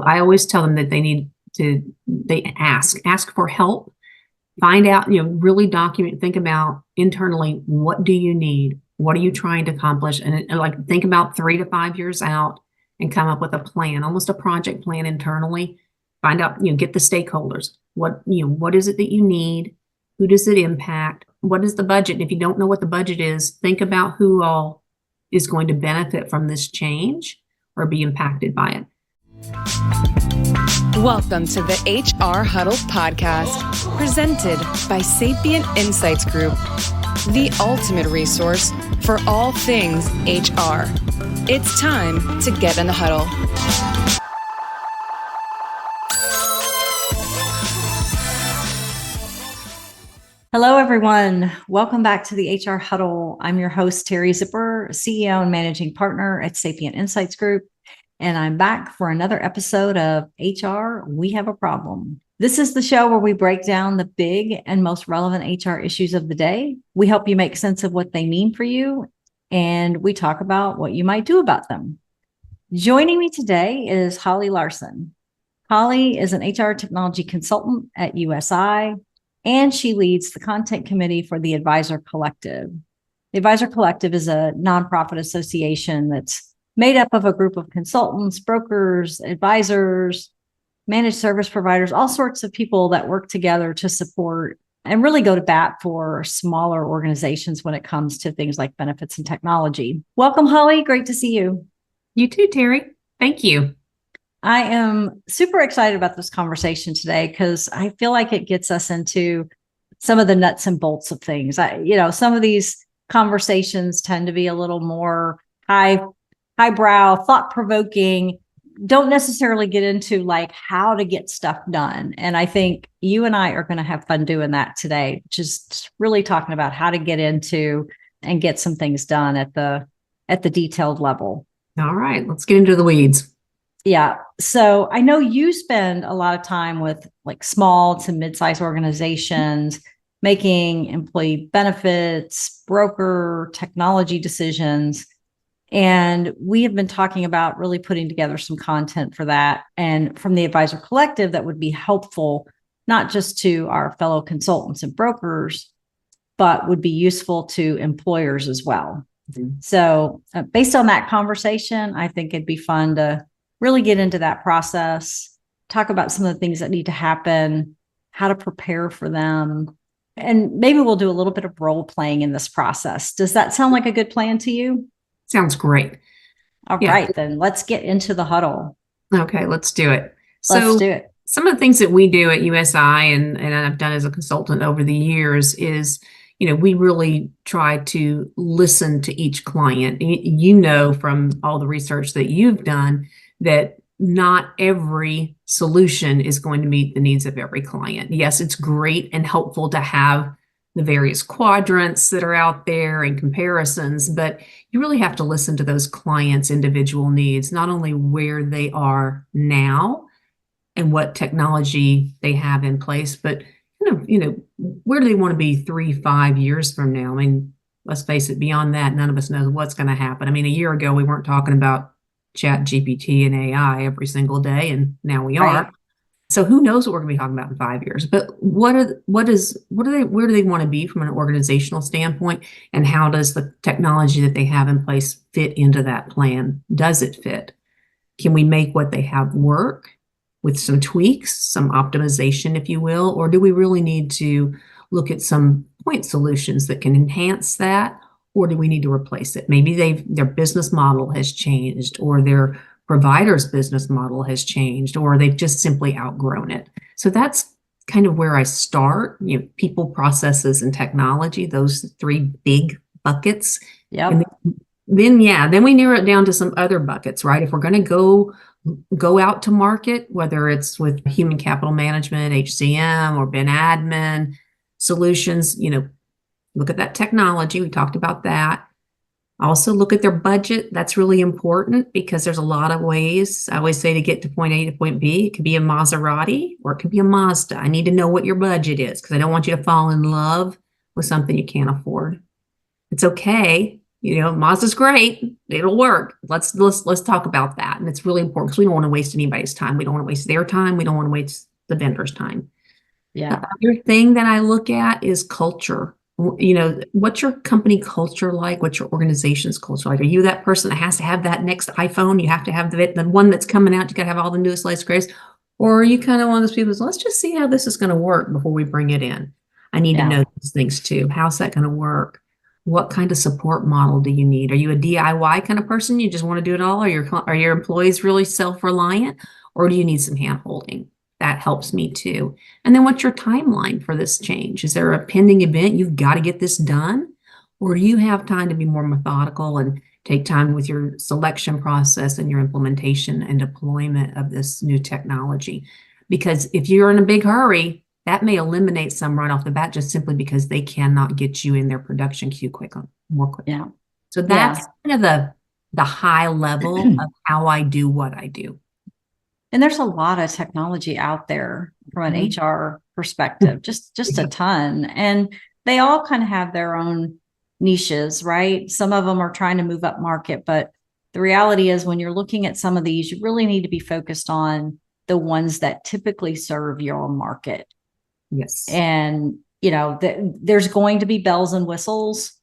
I always tell them that they ask for help, find out, really document, think about internally, what do you need? What are you trying to accomplish? And like think about 3 to 5 years out and come up with a plan, almost a project plan internally. Find out, get the stakeholders. What is it that you need? Who does it impact? What is the budget? And if you don't know what the budget is, think about who all is going to benefit from this change or be impacted by it. Welcome to the HR Huddle podcast, presented by Sapient Insights Group, the ultimate resource for all things HR. It's time to get in the huddle. Hello, everyone. Welcome back to the HR Huddle. I'm your host, Teri Zipper, CEO and Managing Partner at Sapient Insights Group. And I'm back for another episode of HR, We Have a Problem. This is the show where we break down the big and most relevant HR issues of the day. We help you make sense of what they mean for you, and we talk about what you might do about them. Joining me today is Holly Larson. Holly is an HR technology consultant at USI, and she leads the content committee for the Advisor Collective. The Advisor Collective is a nonprofit association that's made up of a group of consultants, brokers, advisors, managed service providers, all sorts of people that work together to support and really go to bat for smaller organizations when it comes to things like benefits and technology. Welcome, Holly. Great to see you. You too, Teri. Thank you. I am super excited about this conversation today because I feel like it gets us into some of the nuts and bolts of things. Some of these conversations tend to be a little more highbrow, thought-provoking, don't necessarily get into like how to get stuff done. And I think you and I are going to have fun doing that today, just really talking about how to get into and get some things done at the detailed level. All right, let's get into the weeds. Yeah. So I know you spend a lot of time with like small to mid-sized organizations making employee benefits, broker, technology decisions. And we have been talking about really putting together some content for that. And from the Advisor Collective, that would be helpful, not just to our fellow consultants and brokers, but would be useful to employers as well. Mm-hmm. So based on that conversation, I think it'd be fun to really get into that process, talk about some of the things that need to happen, how to prepare for them. And maybe we'll do a little bit of role playing in this process. Does that sound like a good plan to you? Sounds great. All right, then let's get into the huddle. Okay, let's do it. Let's do it. Some of the things that we do at USI and I've done as a consultant over the years is, we really try to listen to each client. From all the research that you've done that not every solution is going to meet the needs of every client. Yes, it's great and helpful to have the various quadrants that are out there and comparisons, but you really have to listen to those clients' individual needs, not only where they are now and what technology they have in place, but where do they want to be 3-5 years from now? I mean, let's face it, beyond that, none of us knows what's going to happen. I mean, a year ago, we weren't talking about Chat GPT and AI every single day, and now we are. Right. So who knows what we're going to be talking about in 5 years? But where do they want to be from an organizational standpoint, and how does the technology that they have in place fit into that plan? Does it fit? Can we make what they have work with some tweaks, some optimization, if you will, or do we really need to look at some point solutions that can enhance that, or do we need to replace it? Maybe their business model has changed, or their provider's business model has changed, or they've just simply outgrown it. So that's kind of where I start, people, processes, and technology, those three big buckets. Yeah. And then we narrow it down to some other buckets, right? If we're going to go out to market, whether it's with human capital management, HCM, or Ben admin solutions, look at that technology. We talked about that. Also look at their budget. That's really important because there's a lot of ways. I always say to get to point A to point B, it could be a Maserati or it could be a Mazda. I need to know what your budget is because I don't want you to fall in love with something you can't afford. It's okay Mazda's great. It'll work. Let's talk about that. And it's really important because we don't want to waste anybody's time. We don't want to waste their time. We don't want to waste the vendor's time. The Yeah. other thing that I look at is culture. What's your company culture like? What's your organization's culture like? Are you that person that has to have that next iPhone? You have to have the one that's coming out. You got to have all the newest, latest, greatest. Or are you kind of one of those people who's, let's just see how this is going to work before we bring it in. I need to Yeah. know these things too. How's that going to work? What kind of support model do you need? Are you a DIY kind of person? You just want to do it all? Are your employees really self-reliant? Or do you need some hand holding? That helps me too. And then what's your timeline for this change? Is there a pending event? You've got to get this done? Or do you have time to be more methodical and take time with your selection process and your implementation and deployment of this new technology? Because if you're in a big hurry, that may eliminate some right off the bat just simply because they cannot get you in their production queue more quickly. Yeah. So that's kind of the high level of how I do what I do. And there's a lot of technology out there from an HR perspective, just a ton. And they all kind of have their own niches, right? Some of them are trying to move up market, but the reality is when you're looking at some of these, you really need to be focused on the ones that typically serve your market. Yes. And, there's going to be bells and whistles,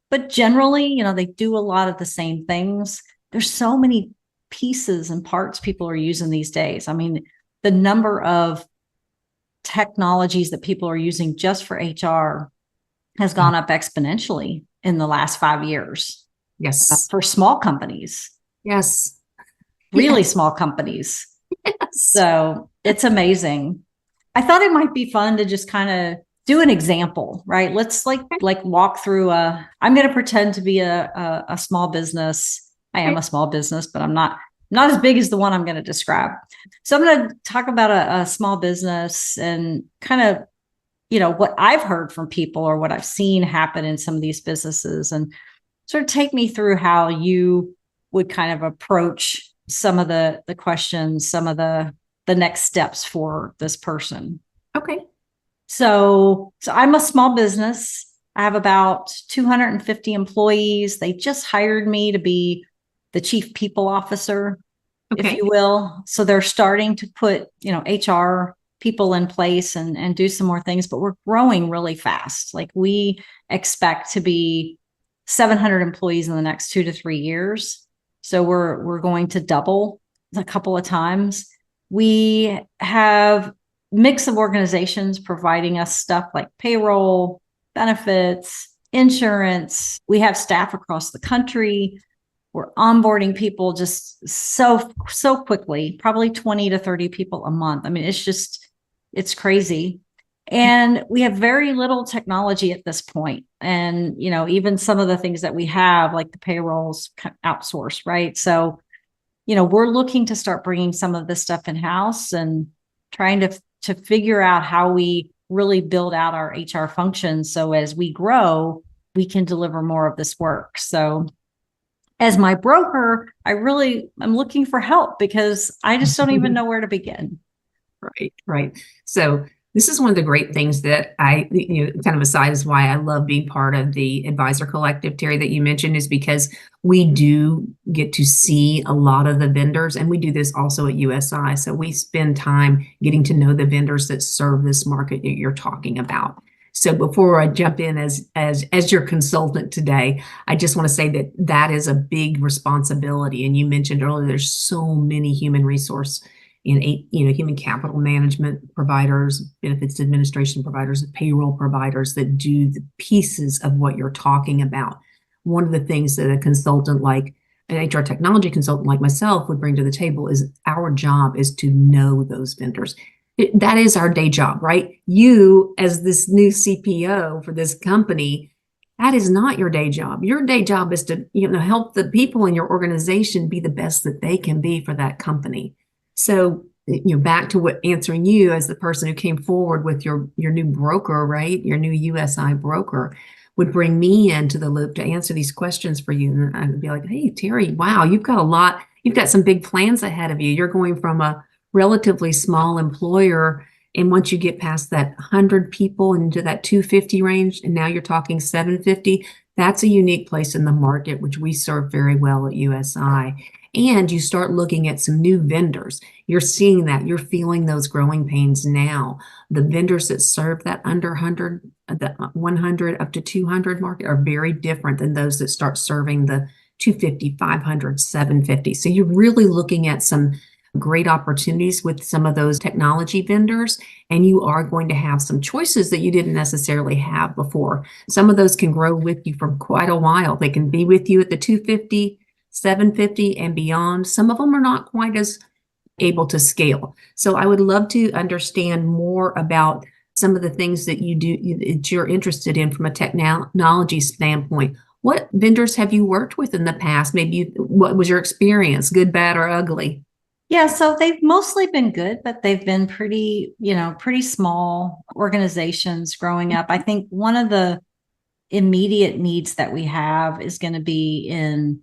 but generally, they do a lot of the same things. There's so many pieces and parts people are using these days. I mean, the number of technologies that people are using just for HR has gone up exponentially in the last 5 years. Yes. For small companies. Yes. Really small companies. Yes. So it's amazing. I thought it might be fun to just kind of do an example, right? Let's like walk through I'm going to pretend to be a small business. I am a small business, but I'm not as big as the one I'm going to describe. So I'm going to talk about a small business and kind of, what I've heard from people or what I've seen happen in some of these businesses, and sort of take me through how you would kind of approach some of the questions, some of the next steps for this person. Okay. So I'm a small business. I have about 250 employees. They just hired me to be the chief people officer, if you will. So they're starting to put, HR people in place and do some more things, but we're growing really fast. Like we expect to be 700 employees in the next 2 to 3 years. So we're going to double a couple of times. We have mix of organizations providing us stuff like payroll, benefits, insurance. We have staff across the country. We're onboarding people just so quickly, probably 20 to 30 people a month. I mean, it's crazy. And we have very little technology at this point. And, even some of the things that we have, like the payrolls outsourced, right? So, we're looking to start bringing some of this stuff in-house and trying to figure out how we really build out our HR functions. So as we grow, we can deliver more of this work. So as my broker, I'm looking for help because I just don't even know where to begin. Right. So this is one of the great things that kind of aside is why I love being part of the advisor collective, Teri, that you mentioned, is because we do get to see a lot of the vendors, and we do this also at USI. So we spend time getting to know the vendors that serve this market that you're talking about. So before I jump in as your consultant today, I just want to say that is a big responsibility. And you mentioned earlier, there's so many human resource in human capital management providers, benefits administration providers, payroll providers that do the pieces of what you're talking about. One of the things that a consultant like an HR technology consultant like myself would bring to the table is our job is to know those vendors. That is our day job, right? You, as this new CPO for this company, that is not your day job. Your day job is to help the people in your organization be the best that they can be for that company. So, back to answering you as the person who came forward with your new broker, right? Your new USI broker would bring me into the loop to answer these questions for you. And I would be like, hey, Teri, wow, you've got some big plans ahead of you. You're going from a relatively small employer. And once you get past that 100 people into that 250 range, and now you're talking 750, That's a unique place in the market, which we serve very well at USI. And you start looking at some new vendors. You're seeing that. You're feeling those growing pains now. The vendors that serve that under 100, the 100 up to 200 market are very different than those that start serving the 250, 500, 750. So you're really looking at some great opportunities with some of those technology vendors, and you are going to have some choices that you didn't necessarily have before. Some of those can grow with you for quite a while. They can be with you at the 250, 750 and beyond. Some of them are not quite as able to scale. So I would love to understand more about some of the things that you do that you're interested in from a technology standpoint. What vendors have you worked with in the past? What was your experience, good, bad, or ugly? Yeah, so they've mostly been good, but they've been pretty small organizations growing up. I think one of the immediate needs that we have is going to be in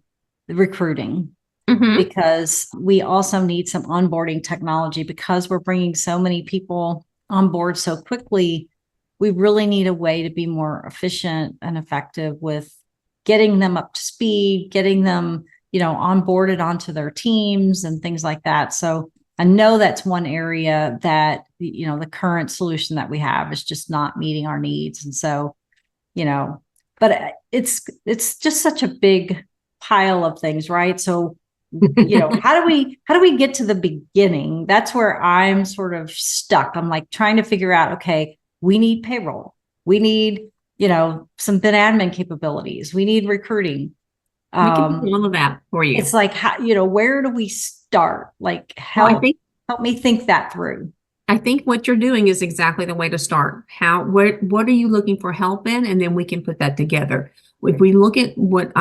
the recruiting, because we also need some onboarding technology because we're bringing so many people on board so quickly. We really need a way to be more efficient and effective with getting them up to speed, getting them onboarded onto their teams and things like that. So I know that's one area that, the current solution that we have is just not meeting our needs. And so, but it's just such a big pile of things, right? So, how do we get to the beginning? That's where I'm sort of stuck. I'm like trying to figure out, okay, we need payroll. We need, some bin admin capabilities. We need recruiting. We can do all of that for you. It's like, how, where do we start? Like, help me think that through. I think what you're doing is exactly the way to start. What are you looking for help in? And then we can put that together. If we look at what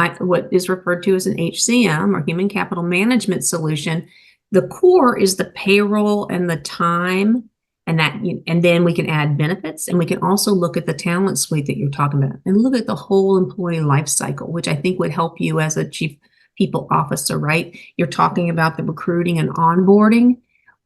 is referred to as an HCM or human capital management solution, the core is the payroll and the time, and then we can add benefits, and we can also look at the talent suite that you're talking about and look at the whole employee life cycle, which I think would help you as a chief people officer, right? You're talking about the recruiting and onboarding,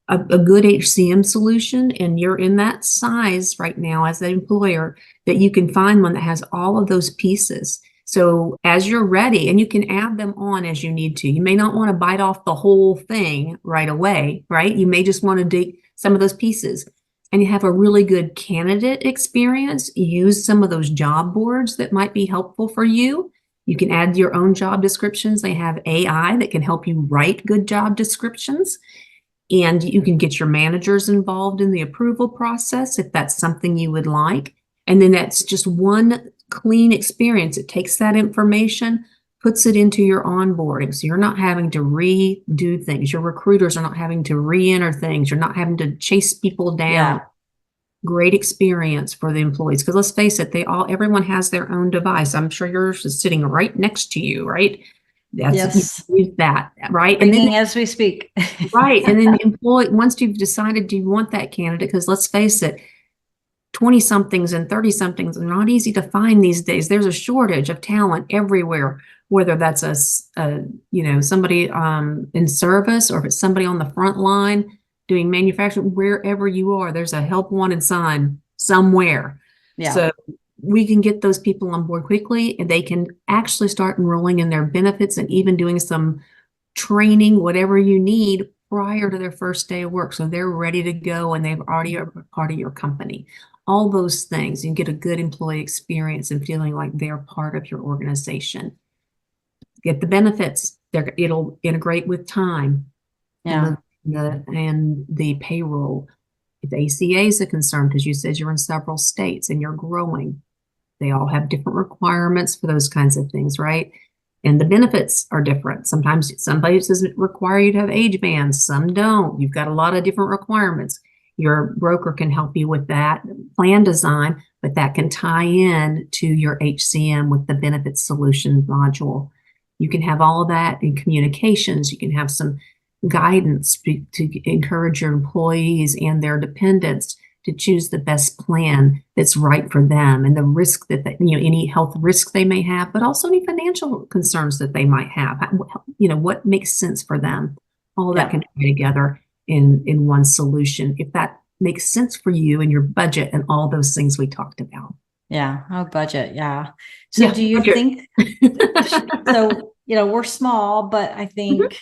a good HCM solution, and you're in that size right now as an employer that you can find one that has all of those pieces. So as you're ready, and you can add them on as you need to. You may not want to bite off the whole thing right away, right? You may just want to dig some of those pieces, and you have a really good candidate experience. Use some of those job boards that might be helpful for you. You can add your own job descriptions. They have AI that can help you write good job descriptions. And you can get your managers involved in the approval process if that's something you would like. And then that's just one clean experience. It takes that information, puts it into your onboarding. So you're not having to redo things. Your recruiters are not having to re-enter things. You're not having to chase people down. Yeah. Great experience for the employees. Because let's face it, everyone has their own device. I'm sure yours is sitting right next to you, right? Yes. Use that, right? And then as we speak. Right. And then the employee, once you've decided, do you want that candidate? Because let's face it, 20 somethings and 30 somethings are not easy to find these days. There's a shortage of talent everywhere, whether that's somebody in service, or if it's somebody on the front line doing manufacturing. Wherever you are, there's a help wanted sign somewhere. Yeah. So we can get those people on board quickly, and they can actually start enrolling in their benefits and even doing some training, whatever you need, prior to their first day of work. So they're ready to go and they've already are part of your company. All those things, you get a good employee experience and feeling like they're part of your organization. Get the benefits. It'll integrate with time. Yeah. And the payroll. If ACA is a concern, because you said you're in several states and you're growing, they all have different requirements for those kinds of things, right? And the benefits are different. Sometimes some places require you to have age bands, some don't. You've got a lot of different requirements. Your broker can help you with that plan design, but that can tie in to your HCM with the benefits solution module. You can have all of that in communications. You can have some guidance to encourage your employees and their dependents to choose the best plan that's right for them, and the risk that any health risk they may have, but also any financial concerns that they might have. What makes sense for them. All of that can be together in one solution, if that makes sense for you and your budget and all those things we talked about. Yeah. Oh, budget. Yeah. So Yeah, do you budget. think, so, we're small, but I Mhm, think,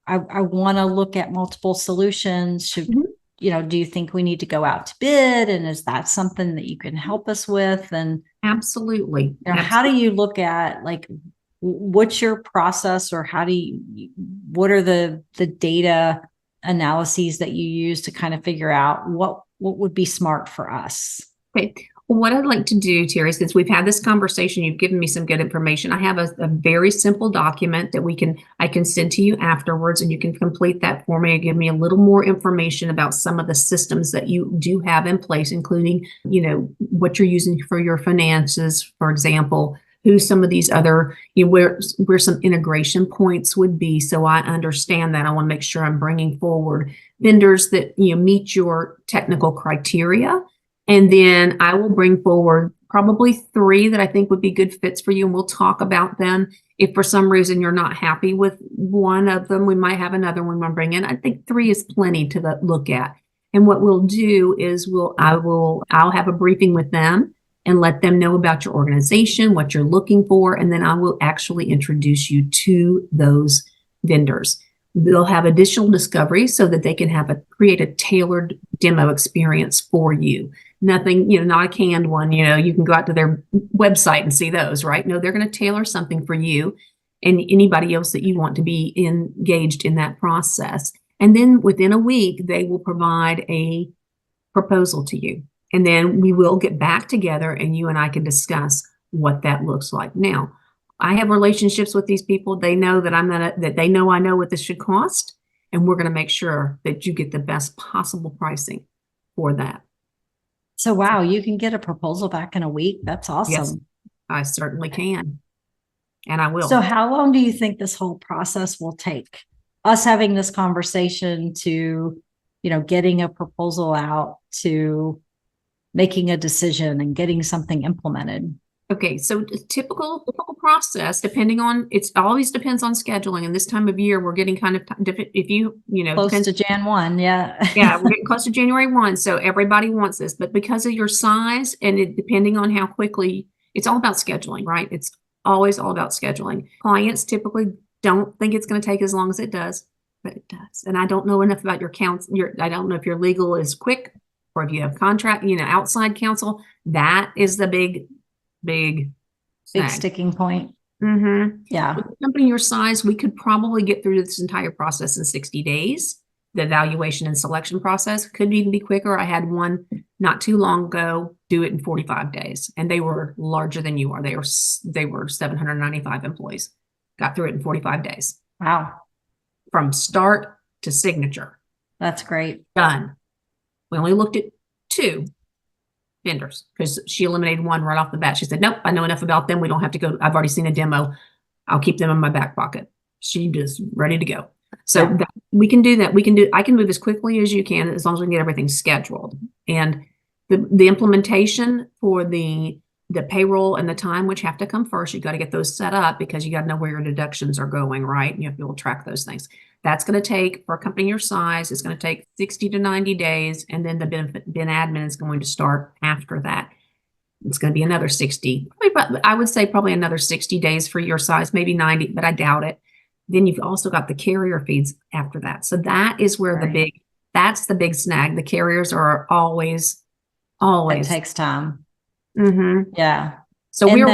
I want to look at multiple solutions. mhm. Do you think we need to go out to bid? And is that something that you can help us with? And, Absolutely. how do Absolutely. you look at like, what's your process, or what are the data analyses that you use to kind of figure out what would be smart for us? Okay. Well, what I'd like to do, Terry, since we've had this conversation, you've given me some good information. I have a very simple document that I can send to you afterwards, and you can complete that for me and give me a little more information about some of the systems that you do have in place, including, what you're using for your finances, for example, who some of these other, where some integration points would be. So I understand that. I want to make sure I'm bringing forward vendors that, meet your technical criteria. And then I will bring forward probably 3 that I think would be good fits for you, and we'll talk about them. If for some reason you're not happy with one of them, we might have another one we'll bring in. I think 3 is plenty to look at. And what we'll do is I'll have a briefing with them and let them know about your organization, what you're looking for, and then I will actually introduce you to those vendors. They'll have additional discovery so that they can create a tailored demo experience for you. Nothing, not a canned one, you can go out to their website and see those, right? No, they're going to tailor something for you and anybody else that you want to be engaged in that process. And then within a week, they will provide a proposal to you. And then we will get back together and you and I can discuss what that looks like. Now, I have relationships with these people. They know that they know I know what this should cost. And we're going to make sure that you get the best possible pricing for that. So, wow, you can get a proposal back in a week. That's Yes, awesome. I certainly can. And I will. So, how long do you think this whole process will take? Us having this conversation to, getting a proposal out, to making a decision and getting something implemented. Okay, so typical process, it always depends on scheduling. And this time of year, we're getting kind of different. If Close depends. to Jan 1, yeah. Yeah, we're getting close to January 1. So everybody wants this, but because of your size and depending on how quickly, it's all about scheduling, right? It's always all about scheduling. Clients typically don't think it's going to take as long as it does, but it does. And I don't know enough about I don't know if your legal is quick or if you have contract, outside counsel. That is the big snag. Sticking point. Mm-hmm. Yeah. With a company your size, we could probably get through this entire process in 60 days. The evaluation and selection process could even be quicker. I had one not too long ago do it in 45 days, and they were larger than you are. They were 795 employees. Got through it in 45 days. Wow. From start to signature. That's great. Done. We only looked at 2 vendors because she eliminated one right off the bat. She said, nope, I know enough about them. We don't have to go. I've already seen a demo. I'll keep them in my back pocket. She just ready to go. So we can do that. I can move as quickly as you can as long as we can get everything scheduled. And the implementation for the payroll and the time, which have to come first, you got to get those set up because you got to know where your deductions are going, right? And you have to be able to track those things. That's going to take, for a company your size, it's going to take 60 to 90 days. And then the ben admin is going to start after that. It's going to be another 60. I would say probably another 60 days for your size, maybe 90, but I doubt it. Then you've also got the carrier feeds after that. So that is where that's the big snag. The carriers are always. It takes time. Mm-hmm. Yeah. So we'll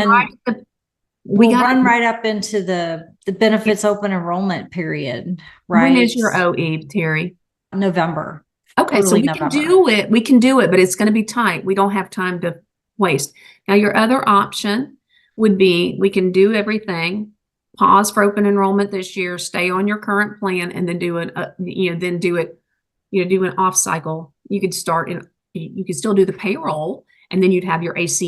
run right up into the benefits open enrollment period, right? When is your OE, Teri? November. Okay, so we can do it. We can do it, but it's going to be tight. We don't have time to waste. Now, your other option would be we can do everything, pause for open enrollment this year, stay on your current plan, and then do an off cycle. You could still do the payroll, and then you'd have your ACA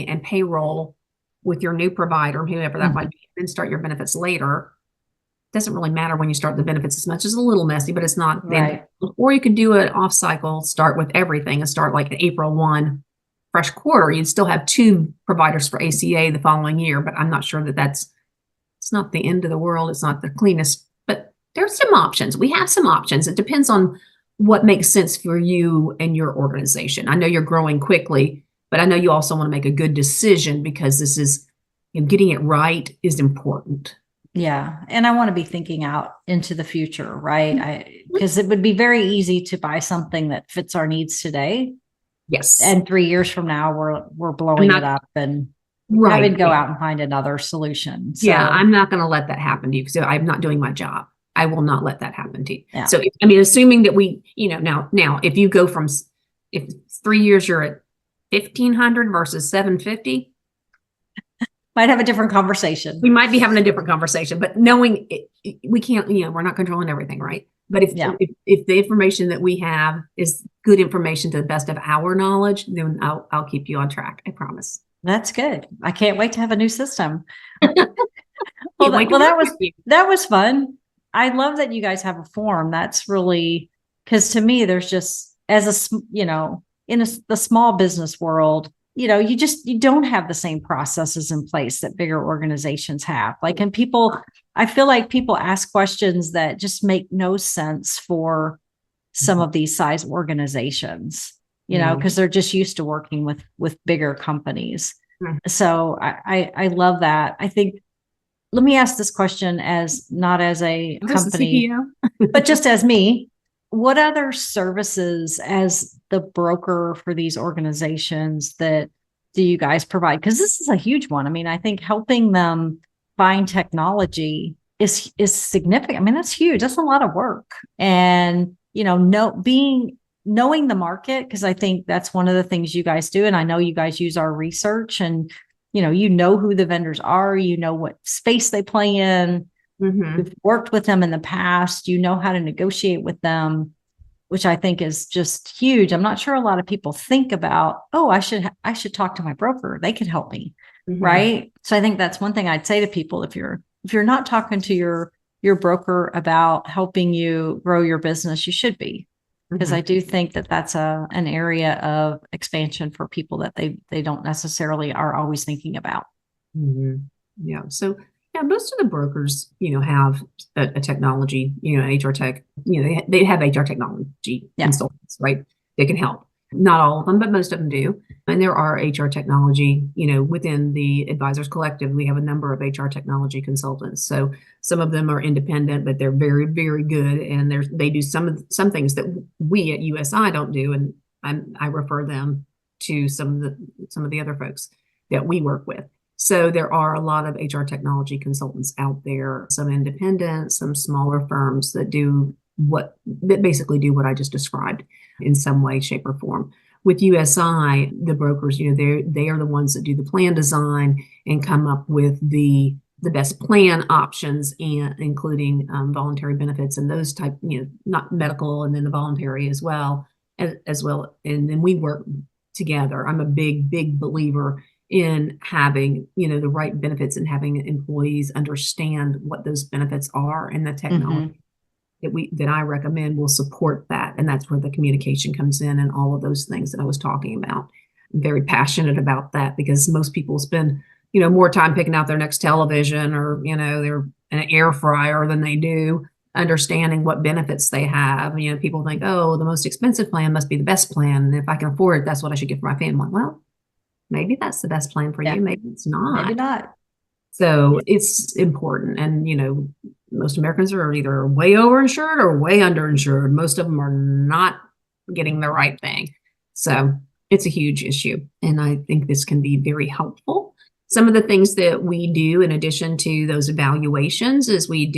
and payroll with your new provider, whoever that might be, then start your benefits later. Doesn't really matter when you start the benefits as much. It's a little messy, but it's not. Right. Or you could do an off cycle, start with everything and start like an April 1 fresh quarter. You'd still have 2 providers for ACA the following year, but I'm not sure it's not the end of the world. It's not the cleanest, but there's some options. We have some options. It depends on what makes sense for you and your organization. I know you're growing quickly. but I know you also want to make a good decision because this is, getting it right is important. Yeah. And I want to be thinking out into the future, right? Because it would be very easy to buy something that fits our needs today. Yes. And 3 years from now, we're blowing it up and having to go out and find another solution. So, yeah, I'm not going to let that happen to you because I'm not doing my job. I will not let that happen to you. Yeah. So, assuming that we, now if you go from, if 3 years you're at 1,500 versus 750, might have a different conversation. We might be having a different conversation, but knowing we can't, we're not controlling everything, right? But if the information that we have is good information to the best of our knowledge, then I'll keep you on track. I promise. That's good. I can't wait to have a new system. That was fun. I love that you guys have a forum. That's really, because to me, there's just, as in the small business world, you don't have the same processes in place that bigger organizations have. Like, and I feel like people ask questions that just make no sense for some of these size organizations, because they're just used to working with bigger companies. So I love that. I think, let me ask this question not as a company, but just as me. What other services as the broker for these organizations that do you guys provide? Because this is a huge one. I mean, I think helping them find technology is significant. I mean, that's huge. That's a lot of work. And, knowing the market, because I think that's one of the things you guys do. And I know you guys use our research and, who the vendors are, what space they play in. We've worked with them in the past, how to negotiate with them, which I think is just huge. I'm not sure a lot of people think about, I should talk to my broker. They could help me. Right. So I think that's one thing I'd say to people. If you're not talking to your broker about helping you grow your business, you should be, because I do think that that's an area of expansion for people that they don't necessarily are always thinking about. Yeah. So most of the brokers, have a technology, HR tech, they have HR technology consultants, right? They can help. Not all of them, but most of them do. And there are HR technology, within the Advisors Collective, we have a number of HR technology consultants. So some of them are independent, but they're very, very good. And they do some things that we at USI don't do. And I refer them to some of the other folks that we work with. So there are a lot of HR technology consultants out there, some independent, some smaller firms that basically do what I just described in some way, shape, or form. With USI, the brokers, they are the ones that do the plan design and come up with the best plan options, and including voluntary benefits and those type, not medical, and then the voluntary as well. And then we work together. I'm a big, big believer in having, the right benefits and having employees understand what those benefits are, and the technology that I recommend will support that. And that's where the communication comes in and all of those things that I was talking about. I'm very passionate about that because most people spend, more time picking out their next television or, they're an air fryer than they do understanding what benefits they have. People think, the most expensive plan must be the best plan. And if I can afford it, that's what I should get for my family. Well, maybe that's the best plan for you. Maybe it's not. Maybe not. So it's important. And, most Americans are either way overinsured or way underinsured. Most of them are not getting the right thing. So it's a huge issue. And I think this can be very helpful. Some of the things that we do in addition to those evaluations is we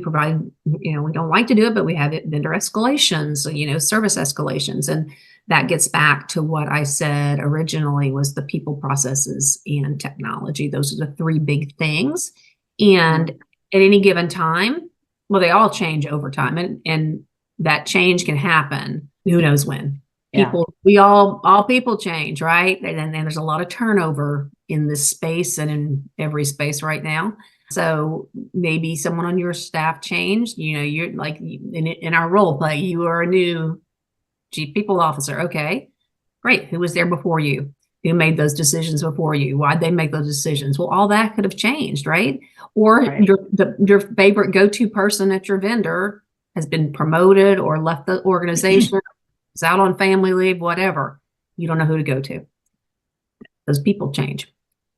provide, we don't like to do it, but we have vendor escalations, service escalations. And that gets back to what I said originally was the people, processes, and technology. Those are the three big things. And at any given time, well, they all change over time, and that change can happen. Who knows when? All people change, right? And then there's a lot of turnover in this space and in every space right now. So maybe someone on your staff changed. You're like in our role play, you are a new chief people officer. Okay, great. Who was there before you? Who made those decisions before you? Why'd they make those decisions? Well, all that could have changed, right? Or your favorite go-to person at your vendor has been promoted or left the organization, is out on family leave, whatever. You don't know who to go to. those people change.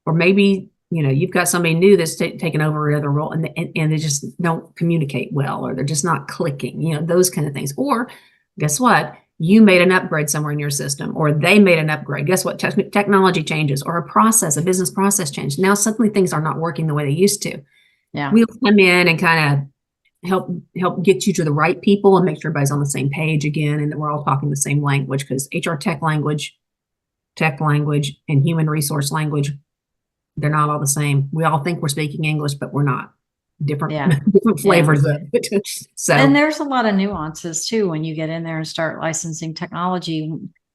Or maybe, you've got somebody new that's taken over another role and they just don't communicate well, or they're just not clicking, those kind of things. Or guess what? You made an upgrade somewhere in your system, or they made an upgrade. Guess what? Technology changes, or a business process change. Now suddenly things are not working the way they used to. Yeah. We'll come in and kind of help get you to the right people and make sure everybody's on the same page again, and that we're all talking the same language, because HR tech language, and human resource language, they're not all the same. We all think we're speaking English, but we're not. Different flavors of it. So, and there's a lot of nuances too when you get in there and start licensing technology,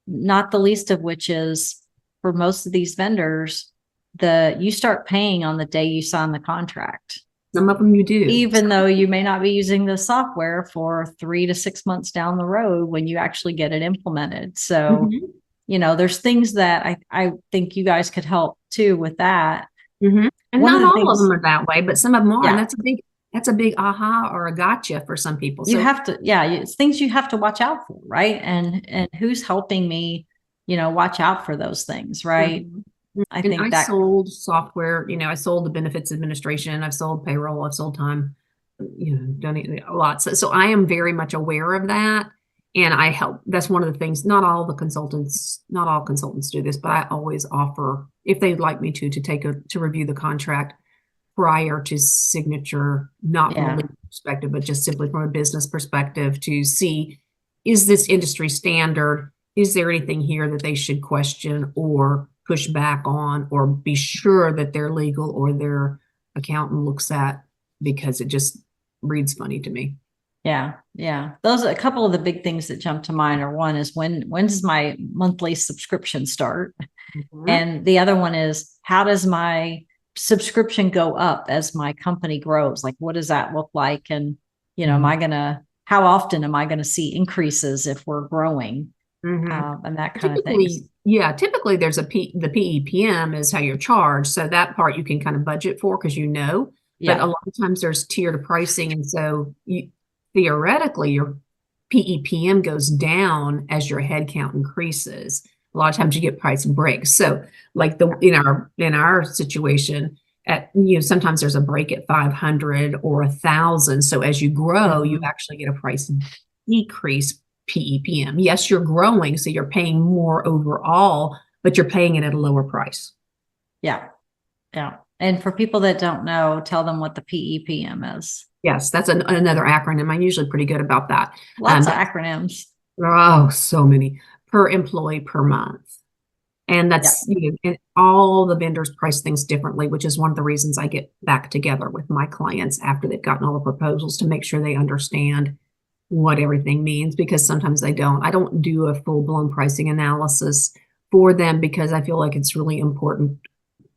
not the least of which is, for most of these vendors, you start paying on the day you sign the contract. Some of them you do. Even though you may not be using the software for 3 to 6 months down the road when you actually get it implemented. So, there's things that I think you guys could help too with that. And not all of them are that way, but some of them are. And that's a big aha or a gotcha for some people. So you have to, it's things you have to watch out for, right? And who's helping me, watch out for those things, right? I sold software, I sold the benefits administration, I've sold payroll, I've sold time, done a lot. So I am very much aware of that. And I help. That's one of the things. Not all consultants do this, but I always offer, if they'd like me to review the contract prior to signature, not from a legal perspective, but just simply from a business perspective, to see, is this industry standard? Is there anything here that they should question or push back on, or be sure that their legal or their accountant looks at, because it just reads funny to me. Yeah. Those are a couple of the big things that jump to mind. Are one is, when does my monthly subscription start? And the other one is, how does my subscription go up as my company grows? Like, what does that look like? And, how often am I going to see increases if we're growing? And that kind of thing. Yeah. Typically there's the PEPM is how you're charged. So that part you can kind of budget for, because but a lot of times there's tiered pricing. And so theoretically, your PEPM goes down as your headcount increases. A lot of times you get price breaks. So, like in our situation, sometimes there's a break at 500 or 1,000. So as you grow, you actually get a price decrease PEPM. Yes, you're growing, so you're paying more overall, but you're paying it at a lower price. Yeah. And for people that don't know, tell them what the PEPM is. Yes, that's another acronym. I'm usually pretty good about that. Lots of acronyms. Oh, so many. Per employee per month. And that's, and all the vendors price things differently, which is one of the reasons I get back together with my clients after they've gotten all the proposals, to make sure they understand what everything means, because sometimes they don't. I don't do a full-blown pricing analysis for them, because I feel like it's really important.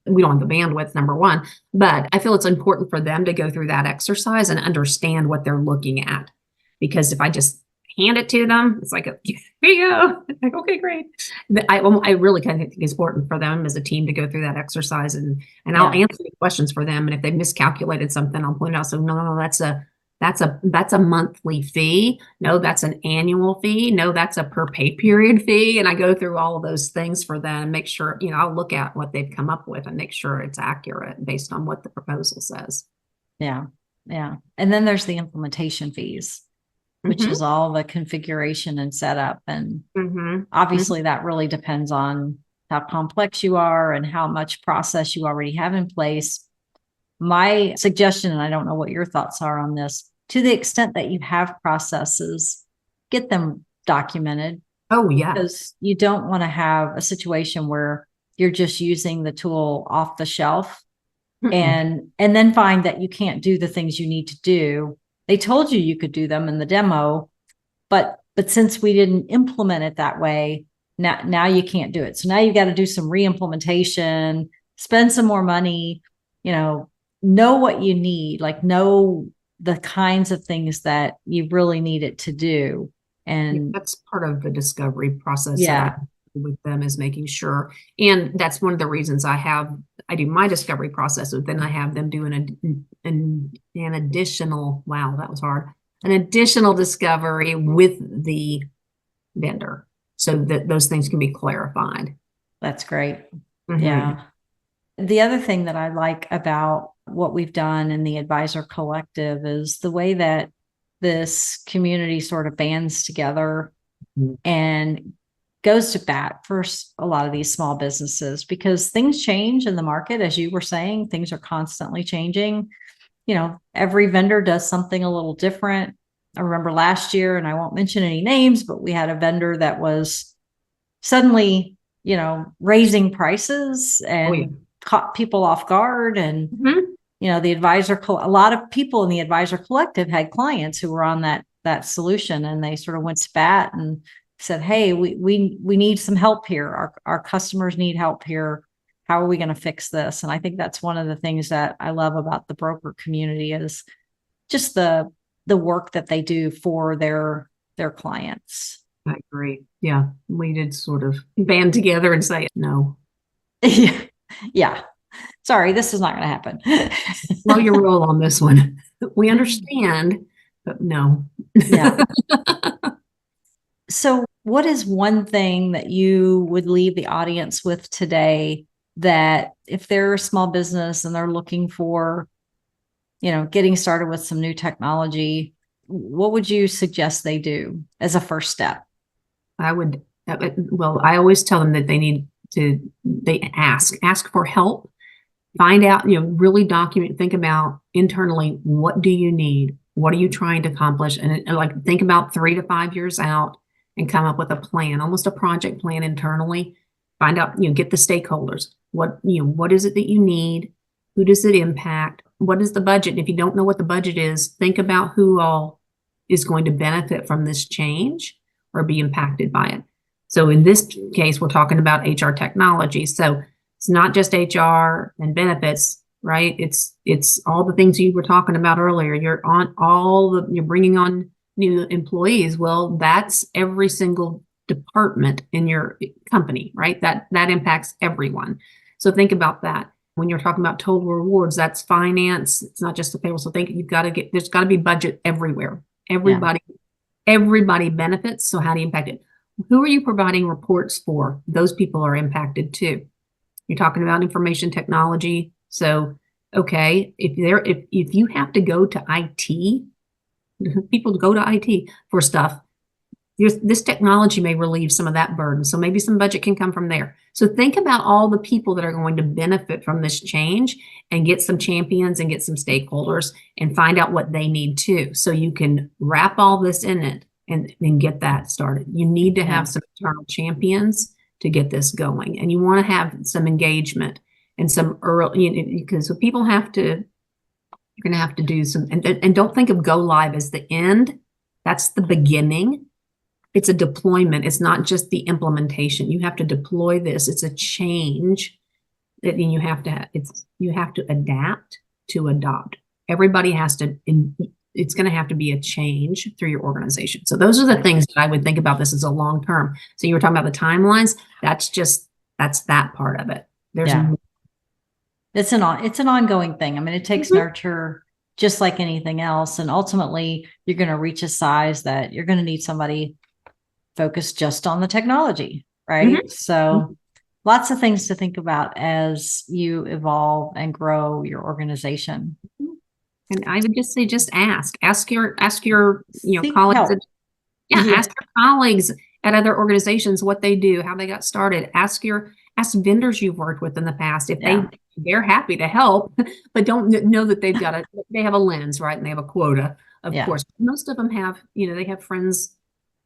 We don't have the bandwidth, number one, but I feel it's important for them to go through that exercise and understand what they're looking at. Because if I just hand it to them, it's like, here you go. Like, okay, great. I really kind of think it's important for them as a team to go through that exercise, and I'll answer the questions for them. And if they miscalculated something, I'll point out, so no, that's a monthly fee. No, that's an annual fee. No, that's a per pay period fee. And I go through all of those things for them and make sure, I'll look at what they've come up with and make sure it's accurate based on what the proposal says. Yeah. And then there's the implementation fees, which is all the configuration and setup. And obviously that really depends on how complex you are and how much process you already have in place. My suggestion, and I don't know what your thoughts are on this, to the extent that you have processes, get them documented. Oh, yeah. Because you don't want to have a situation where you're just using the tool off the shelf and then find that you can't do the things you need to do. They told you could do them in the demo, but since we didn't implement it that way, now you can't do it. So now you got to do some re-implementation, spend some more money, know what you need, like know the kinds of things that you really need it to do. And that's part of the discovery process. Yeah. With them, is making sure. And that's one of the reasons I do my discovery process, but then I have them do an additional, wow, that was hard, an additional discovery with the vendor, so that those things can be clarified. That's great. Yeah. The other thing that I like about what we've done in the advisor collective is the way that this community sort of bands together Mhm. and goes to bat for a lot of these small businesses, because things change in the market. As you were saying, things are constantly changing. Every vendor does something a little different. I remember last year, and I won't mention any names, but we had a vendor that was suddenly, raising prices Oh, yeah. and caught people off guard. And, Mhm. a lot of people in the advisor collective had clients who were on that solution, and they sort of went to bat and said, hey, we need some help here. Our customers need help here. How are we going to fix this? And I think that's one of the things that I love about the broker community is just the work that they do for their clients. I agree. Yeah. We did sort of band together and say, no. Yeah. Sorry, this is not going to happen. Slow your roll on this one. We understand, but no. Yeah. So, what is one thing that you would leave the audience with today that if they're a small business and they're looking for, getting started with some new technology, what would you suggest they do as a first step? Well, I always tell them that they ask for help, find out, really document, think about internally, what do you need? What are you trying to accomplish? And like, think about 3 to 5 years out and come up with a plan, almost a project plan internally. Find out, get the stakeholders. What is it that you need? Who does it impact? What is the budget? And if you don't know what the budget is, think about who all is going to benefit from this change or be impacted by it. So in this case, we're talking about HR technology. So it's not just HR and benefits, right? It's all the things you were talking about earlier. You're bringing on new employees. Well, that's every single department in your company, right? That impacts everyone. So think about that. When you're talking about total rewards, that's finance. It's not just the payroll. So there's got to be budget everywhere. Everybody benefits. So how do you impact it? Who are you providing reports for? Those people are impacted too. You're talking about information technology. So, okay, if you have to go to IT, people go to IT for stuff, this technology may relieve some of that burden. So maybe some budget can come from there. So think about all the people that are going to benefit from this change and get some champions and get some stakeholders and find out what they need too. So you can wrap all this in it and get that started. You need to have some internal champions to get this going. And you want to have some engagement and some early, because so people you're going to have to do some, and don't think of go live as the end. That's the beginning. It's a deployment. It's not just the implementation. You have to deploy this. It's a change that you have to adapt to adopt. Everybody has to, it's going to have to be a change through your organization. So those are the things that I would think about this as a long term. So you were talking about the timelines. That's that part of it. It's an ongoing thing. I mean, it takes nurture just like anything else. And ultimately you're going to reach a size that you're going to need somebody focused just on the technology, right? So lots of things to think about as you evolve and grow your organization. And I would just say, just ask your colleagues. Ask your colleagues at other organizations what they do, how they got started. Ask vendors you've worked with in the past if they're happy to help, but don't know that they have a lens, right? And they have a quota, of course. Most of them have, they have friends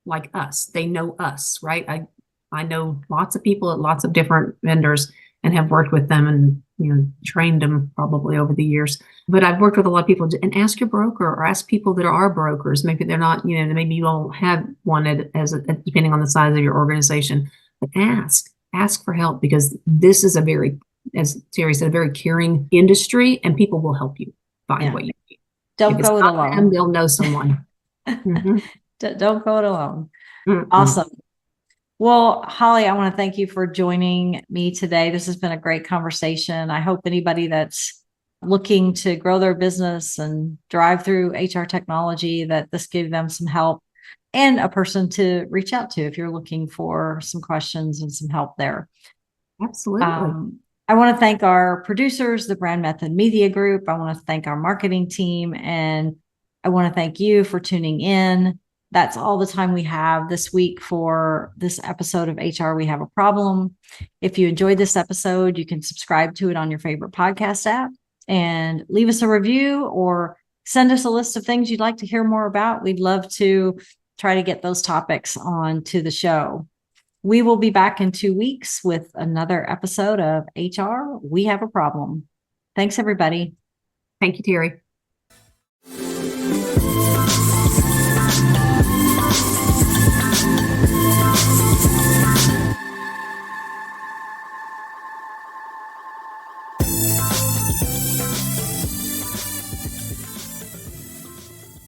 like us. They know us, right? I know lots of people at lots of different vendors and have worked with them and trained them probably over the years. But I've worked with a lot of people. And ask your broker or ask people that are brokers. Maybe they're not, maybe you don't have one depending on the size of your organization. But ask for help, because this is as Teri said, a very caring industry, and people will help you find what you need. Don't go it alone. They'll know someone. Don't go it alone. Awesome. Well, Holly, I want to thank you for joining me today. This has been a great conversation. I hope anybody that's looking to grow their business and drive through HR technology, that this gave them some help and a person to reach out to if you're looking for some questions and some help there. Absolutely. I want to thank our producers, the Brand Method Media Group. I want to thank our marketing team, and I want to thank you for tuning in. That's all the time we have this week for this episode of HR We Have a Problem. If you enjoyed this episode, you can subscribe to it on your favorite podcast app and leave us a review or send us a list of things you'd like to hear more about. We'd love to try to get those topics on to the show. We will be back in 2 weeks with another episode of HR We Have a Problem. Thanks, everybody. Thank you, Teri.